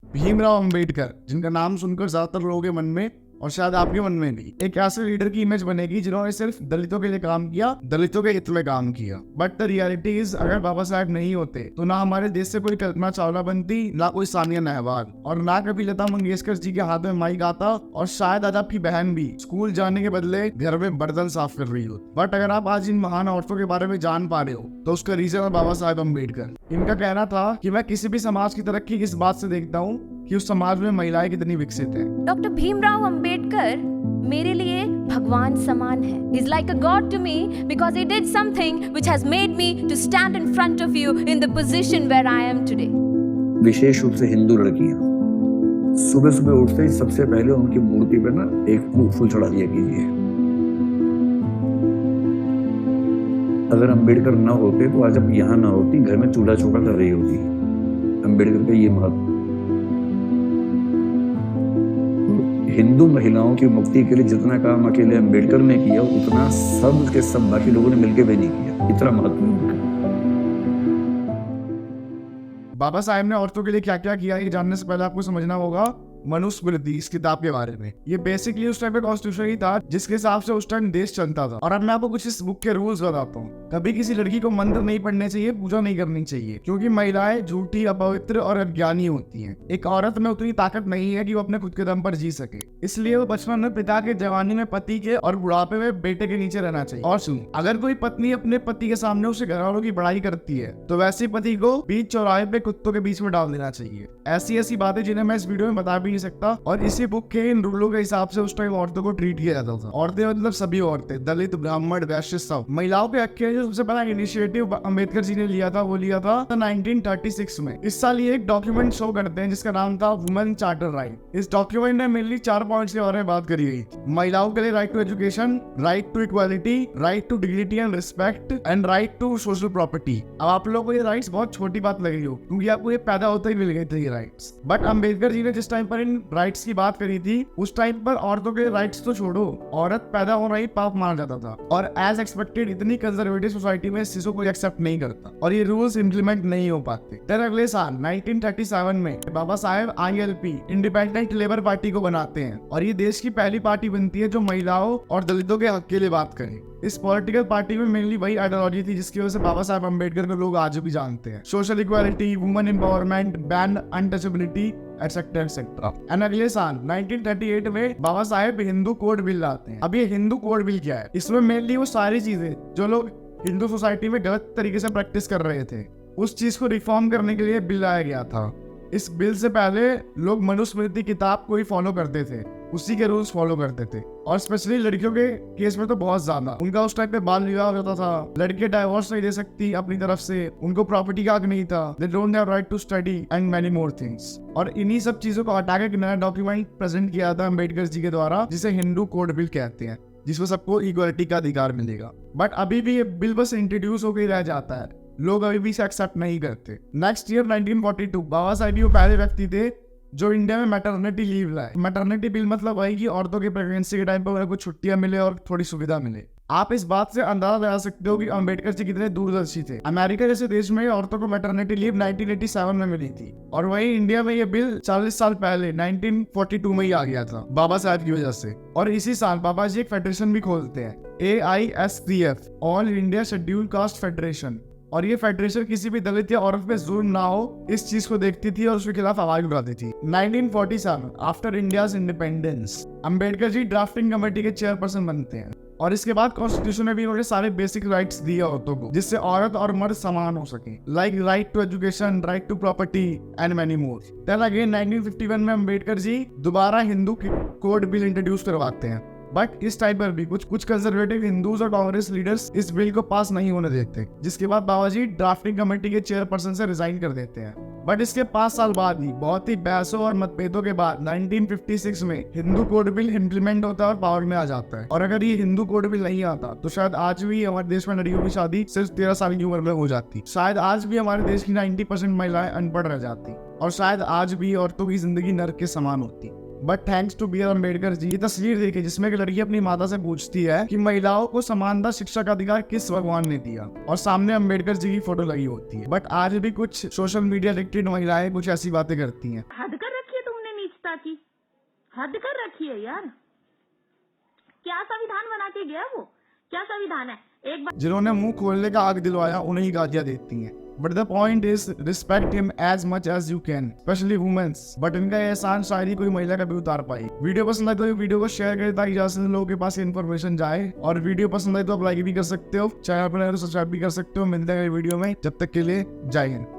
भीमराव अंबेडकर, जिनका नाम सुनकर ज्यादातर लोगों के मन में और शायद आपके मन में भी एक ऐसे लीडर की इमेज बनेगी जिन्होंने सिर्फ दलितों के लिए काम किया, दलितों के हित में काम किया। बट द रियलिटी इज, अगर बाबा साहेब नहीं होते तो ना हमारे देश से कोई कल्पना चावला बनती, ना कोई सानिया नेहवाल, और ना कभी लता मंगेशकर जी के हाथ में माइक आता, और शायद आज आपकी बहन भी स्कूल जाने के बदले घर में बर्तन साफ कर रही हो। बट अगर आप आज इन महान औरतों के बारे में जान पा रहे हो तो उसका रीजन है बाबा साहेब अम्बेडकर। इनका कहना था कि मैं किसी भी समाज की तरक्की इस बात से देखता हूँ कि उस समाज में महिलाएं कितनी विकसित हैं। डॉक्टर भीमराव अंबेडकर मेरे लिए भगवान समान है। He is like a god to me because he did something which has made me to stand in front of you in the position where I am today. विशेष रूप से हिंदू लड़कियां सुबह सुबह उठते ही सबसे पहले उनकी मूर्ति पे ना एक फूल चढ़ा दिया कीजिए। अगर अंबेडकर ना होते तो आज आप यहाँ ना होती, घर में चूल्हा चौका कर रही होती। अंबेडकर का ये महत्व। हिंदू महिलाओं की मुक्ति के लिए जितना काम अकेले अंबेडकर ने किया उतना सब के सब बाकी लोगों ने मिलकर भी नहीं किया। इतना महत्व उनका। बाबा साहेब ने औरतों के लिए क्या क्या किया, ये जानने से पहले आपको समझना होगा मनुस्मृति, इस किताब के बारे में। ये बेसिकली उस टाइम पे कॉन्स्टिट्यूशन ही था जिसके हिसाब से उस टाइम देश चलता था। और अब मैं आपको कुछ इस बुक के रूल्स बताता हूँ। कभी किसी लड़की को मंत्र नहीं पढ़ने चाहिए, पूजा नहीं करनी चाहिए, क्योंकि महिलाएं झूठी, अपवित्र और अज्ञानी होती हैं। एक औरत में उतनी ताकत नहीं है कि वो अपने खुद के दम पर जी सके, इसलिए वो बचपन में पिता के, जवानी में पति के और बुढ़ापे में बेटे के नीचे रहना चाहिए। और सुन, अगर कोई पत्नी अपने पति के सामने उसे घरवालों की बड़ाई करती है तो वैसे पति को बीच चौराहे पे कुत्तों के बीच में डाल देना चाहिए। ऐसी ऐसी बातें जिन्हें मैं इस वीडियो में बता भी नहीं सकता। और इसी बुक के इन रूलों के हिसाब से उस टाइम औरतों को ट्रीट किया जाता था। औरतें मतलब सभी औरतें, दलित, ब्राह्मण, वैश्य, सब। महिलाओं के हक के जो सबसे पहला इनिशिएटिव अम्बेडकर जी ने लिया था वो लिया था 1936 में। इस साल ये एक डॉक्यूमेंट शो करते हैं जिसका नाम था वुमेन चार्टर राइट। इस डॉक्यूमेंट में मेनली 4 पॉइंट्स के बारे में बात करी गई। महिलाओं के लिए right to education, right to equality, right to dignity and respect and right to social property. अब आप लोगों को ये राइट्स बहुत छोटी बात लगी हो क्योंकि आपको ये पैदा होते ही मिल गए थे ये राइट्स। बट अम्बेडकर जी ने जिस टाइम पर इन राइट्स की बात करी थी उस टाइम पर औरतों के राइट्स तो छोड़ो, औरत पैदा होना ही पाप माना जाता था। और एज एक्सपेक्टेड इतनी कंजर्वेटिव सोसाइटी में इस चीज को कोई एक्सेप्ट नहीं करता और ये रूल्स इंप्लीमेंट नहीं हो पाते। फिर अगले साल 1937 में Baba Saheb ILP, independent labour party को बनाते हैं और ये देश की पहली पार्टी बनती है जो महिलाओं और दलितों के हक के लिए बात करे। इस पॉलिटिकल पार्टी में मेनली वही आइडियोलॉजी थी जिसकी वजह से बाबा साहेब अम्बेडकर को लोग आज भी जानते हैं। Social equality, women empowerment, ban untouchability, etcetera etcetera. And अगले साल 1938 में बाबा साहेब हिंदू कोड बिल लाते हैं। अब ये हिंदू कोड बिल क्या है? इसमें मेनली वो सारी चीजें जो लोग हिंदू सोसाइटी में गलत तरीके से प्रैक्टिस कर रहे थे उस चीज को रिफॉर्म करने के लिए बिल लाया गया था। इस बिल से पहले लोग मनुस्मृति किताब को ही फॉलो करते थे, उसी के रूल्स फॉलो करते थे। और स्पेशली लड़कियों के केस में तो बहुत ज्यादा। उनका उस टाइम पे बाल विवाह होता था, लड़के डाइवोर्स नहीं दे सकती अपनी तरफ से, उनको प्रॉपर्टी का हक नहीं था, they don't have right to study and many more things. और इन्हीं सब चीजों को हटा के एक नया डॉक्यूमेंट प्रेजेंट किया था अम्बेडकर जी के द्वारा जिसे हिंदू कोड बिल कहते हैं, जिसमें सबको इक्वालिटी का अधिकार मिलेगा। बट अभी भी ये बिल बस इंट्रोड्यूस होकर रह जाता है, लोग अभी भी इसे एक्सेप्ट नहीं करते। नेक्स्ट ईयर 1942 बाबा साहेब वो पहले व्यक्ति थे जो इंडिया में मैटरनिटी लीव लाए। मैटरनिटी बिल मतलब वही कि औरतों की प्रेगनेंसी के टाइम पर उन्हें कुछ छुट्टियां मिले और थोड़ी सुविधा मिले। आप इस बात से अंदाजा लगा सकते हो कि अम्बेडकर जी कितने दूरदर्शी थे। अमेरिका जैसे देश में औरतों को मैटरनिटी लीव 1987 में मिली थी और वही इंडिया में ये बिल 40 साल पहले 1942 में ही आ गया था बाबा साहब की वजह से। और इसी साल बाबा जी एक फेडरेशन भी खोलते हैं, AISCF, all India schedule caste federation. और ये फेडरेशन किसी भी दलित या औरत पे जुल्म ना हो इस चीज को देखती थी और उसके खिलाफ आवाज उठाती थी। 1947 after India's independence Ambedkar ji drafting committee के चेयरपर्सन बनते हैं और इसके बाद कॉन्स्टिट्यूशन में भी उन्होंने सारे बेसिक राइट्स दिए औरतों को जिससे औरत और मर्द समान हो सके, like right to education, right to property and many more. Then again 1951 में अम्बेडकर जी दोबारा हिंदू कोड बिल इंट्रोड्यूस करवाते हैं। बट इस टाइम पर भी कुछ कंजर्वेटिव हिंदूज और कांग्रेस लीडर्स इस बिल को पास नहीं होने देते, जिसके बाद बाबा जी ड्राफ्टिंग कमेटी के चेयरपर्सन से रिजाइन कर देते हैं। बट इसके 5 साल बाद ही बहुत ही बहसों और मतभेदों के बाद 1956 में हिंदू कोड बिल इंप्लीमेंट होता है और पावर में आ जाता है। और अगर ये हिंदू कोड बिल नहीं आता तो शायद आज भी हमारे देश में लड़कियों की शादी सिर्फ 13 साल की उम्र में हो जाती। शायद आज भी हमारे देश की 90% महिलाएं अनपढ़ रह जाती और शायद आज भी औरतों की जिंदगी नर्क के समान होती। But thanks to B R Ambedkar ji, ये तस्वीर देखिए जिसमें एक लड़की अपनी माता से पूछती है कि महिलाओं को समानता शिक्षा का अधिकार किस भगवान ने दिया, और सामने अम्बेडकर जी की फोटो लगी होती है। बट आज भी कुछ सोशल मीडिया एडिक्टेड महिलाएं कुछ ऐसी बातें करती हैं। हद कर रहे नैतिकता की हद कर रखी है यार। क्या संविधान बना के गया वो, क्या संविधान है? एक बार जिन्होंने मुंह खोलने का हक दिलवाया उन्हें ही गालियां देती हैं। But the point is respect him as much as you can, especially women's. But इनका एहसान शायद ही कोई महिला कभी उतार पाई। वीडियो पसंद आए तो वीडियो को शेयर करें ताकि ज्यादा से लोगों के पास इन्फॉर्मेशन जाए। और वीडियो पसंद आए तो आप लाइक भी कर सकते हो, चैनल पर सब्सक्राइब भी कर सकते हो। मिलते हैं वीडियो में, जब तक के लिए जय हिंद।